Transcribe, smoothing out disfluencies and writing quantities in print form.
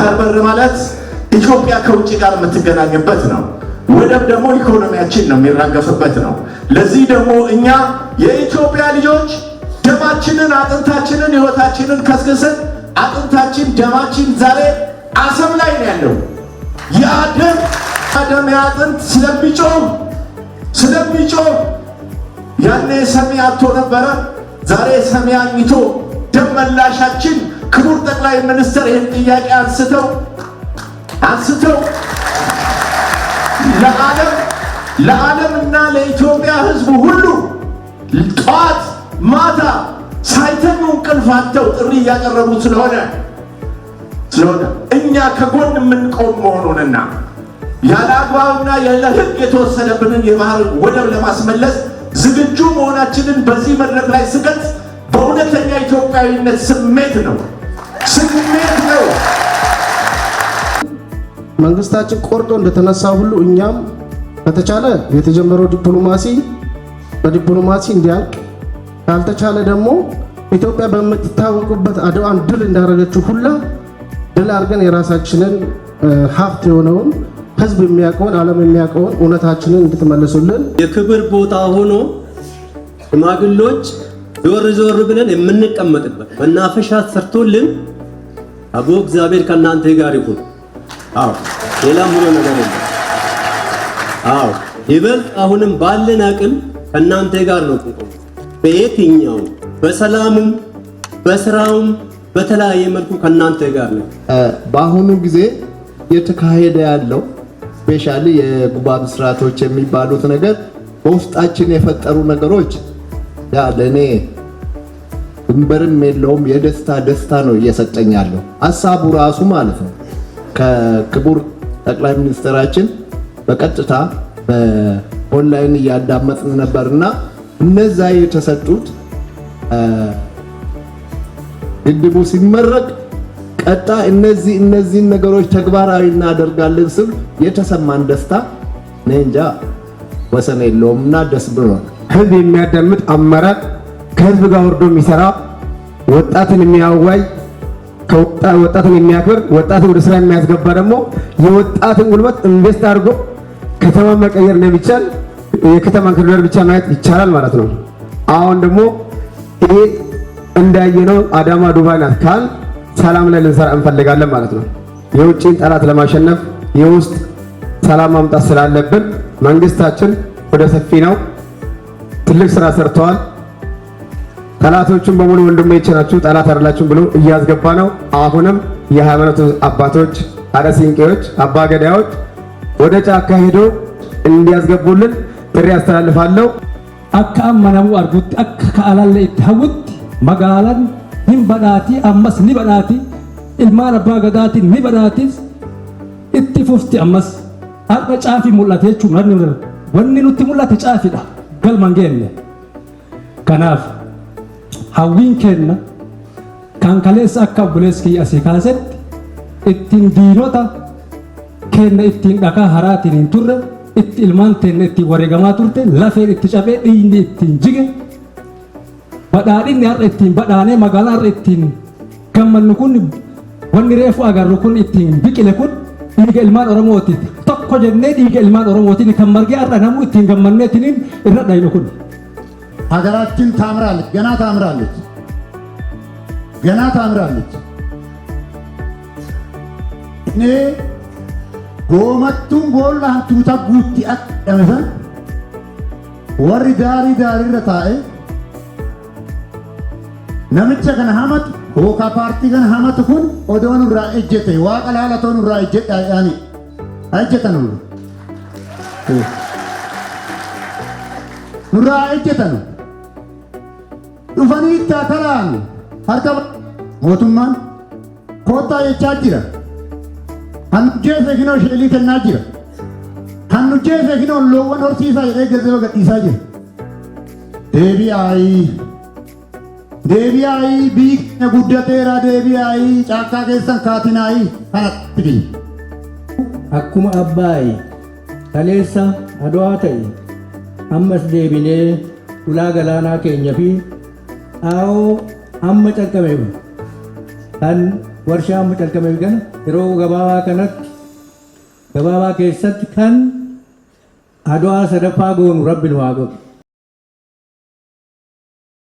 ባህር በር ማለት ኢትዮጵያ ከውጭ ጋር የምትገናኝበት ነው። ወደብ ደግሞ ኢኮኖሚያችን ነው የሚራገፍበት ነው። ለዚህ ደግሞ እኛ የኢትዮጵያ ልጆች ደማችንን አጥንታችንን ህይወታችንን ከስክሰን አጥንታችን ደማችን ዛሬ አሰብ ላይ ነው ያለው። ያደም ያጥንት ስለሚጮህ ያኔ ሰሚ አጥቶ ነበረ። ዛሬ ሰሚ አግኝቶ ደም መላሻችን ክቡር ጠቅላይ ሚኒስትር ይህን ጥያቄ አንስተው ለዓለምና ለኢትዮጵያ ህዝብ ሁሉ ጠዋት ማታ ሳይተኙ እንቅልፍ አጥተው ጥሪ እያቀረቡ ስለሆነ እኛ ከጎን የምንቆም መሆኑንና ያለ አግባብና ያለ ህግ የተወሰደብንን የባህር ወደብ ለማስመለስ ዝግጁ መሆናችንን በዚህ መድረክ ላይ ስገልጽ በእውነተኛ ኢትዮጵያዊነት ስሜት ነው። መንግስታችን ቆርጦ እንደተነሳ ሁሉ እኛም በተቻለ የተጀመረው በዲፕሎማሲ እንዲያልቅ ካልተቻለ ደግሞ ኢትዮጵያ በምትታወቁበት አድዋን ድል እንዳደረገችው ሁላ ድል አድርገን የራሳችንን ሀብት የሆነውን ህዝብ የሚያውቀውን ዓለም የሚያውቀውን እውነታችንን እንድትመልሱልን የክብር ቦታ ሆኖ ሽማግሌዎች ዞር ብለን የምንቀመጥበት መናፈሻ ሰርቶልን አቦ እግዚአብሔር ከእናንተ ጋር ይሁን። ሌላ ምንም ነገር የለም። ይበልጥ አሁንም ባለን አቅም ከእናንተ ጋር ነው። በየትኛው በሰላሙም በስራውም በተለያየ መልኩ ከእናንተ ጋር ነው። በአሁኑ ጊዜ የተካሄደ ያለው ስፔሻሊ የጉባ ስርዓቶች የሚባሉት ነገር በውስጣችን የፈጠሩ ነገሮች ለኔ ድንበርም የለውም የደስታ ነው እየሰጠኛለሁ። ሐሳቡ ራሱ ማለት ነው ከክቡር ጠቅላይ ሚኒስትራችን በቀጥታ በኦንላይን እያዳመጥን ነበርና እነዛ የተሰጡት ግድቡ ሲመረቅ ቀጣ እነዚህን ነገሮች ተግባራዊ እናደርጋለን ስል የተሰማን ደስታ ነንጃ ወሰን የለውምና ደስ ብሎናል። ህዝብ የሚያዳምጥ አመራር ከህዝብ ጋር ወርዶ የሚሰራ ወጣትን የሚያዋይ ወጣትን የሚያክብር ወጣትን ወደ ስራ የሚያስገባ ደግሞ የወጣትን ጉልበት ኢንቨስት አድርጎ ከተማ መቀየር እንደሚቻል የከተማን ክልል ብቻ ማየት ይቻላል ማለት ነው። አሁን ደግሞ ይሄ እንዳየነው አዳማ ዱባይ ናት ካል ሰላም ላይ ልንሰራ እንፈልጋለን ማለት ነው። የውጭን ጠላት ለማሸነፍ የውስጥ ሰላም ማምጣት ስላለብን መንግስታችን ወደ ሰፊ ነው፣ ትልቅ ስራ ሰርተዋል። ጠላቶቹን በሙሉ ወንድሞቼ ናችሁ ጠላት አይደላችሁም ብሎ እያስገባ ነው። አሁንም የሃይማኖት አባቶች፣ አረሲንቄዎች፣ አባገዳዮች ወደ ጫካ ሄዶ እንዲያስገቡልን ጥሪ አስተላልፋለሁ። አካማናሙ አርጉት አካላለ ይታውት መጋላን ሂምባዳቲ አመስ ኒባዳቲ ኢልማን አባገዳቲ ኒባዳቲስ ኢትፉፍቲ አመስ አቀጫፊ ሙላቴቹ ማንነር ወንኑቲ ሙላቴ ጫፊዳ ገልማንገነ ከናፍ ሀዊን ከነ ካንካሌስ አካቡሌስኪ አሲካሰት ኢቲን ዲኖታ ከነ ኢቲን ዳካ ሀራቲን ቱረ ኢት ኢልማን ተነ ኢቲ ወሬጋማ ቱርቴ ላፌን ኢቲ ጫቤ ዲንዲ ኢቲን ጅገ badhaadhin har'a ittiin badhaanee magaalaa har'a ittiin gammannu kun wanni reefu agarru kun ittiin biqile kun dhiiga ilmaan Oromooti. Tokko jennee dhiiga ilmaan Oromootiin kan margee har'a namu ittiin gammanneetiin irra dhaynu kun. ሀገራችን ታምራለች፣ ገና ታምራለች። እኔ ጎመቱን ቦላ ቱታ ጉቲ አቀመሰ ወሪ ዳሪ ረታኤ namicha kana hamatu hooka paartii kana hamatu kun odoon irraa ejjete waaqa laalatoon irraa ejjedha yaani ejjetan nurraa ejjetan dhufanii taatalaan harka mootummaan koottaa jechaa jira hannu jeese kinoo sheelii kennaa jira hannu jeese kinoo loowwan horsiisaa jedhee gazee gadhiisaa jira deebi'aayi biikna guddateera deebi'aayi caakkaa keessan kaatinaayi kanatti akkuma abbaayi kaleessa adwaa ta'e ammas deebinee ulaa galaanaa keenya fi aawoo amma caqqabe kan warshaan calqabame kana yeroo gabaabaa keessatti kan Adwaa sadaffaa goonu Rabbi nu haa godhu.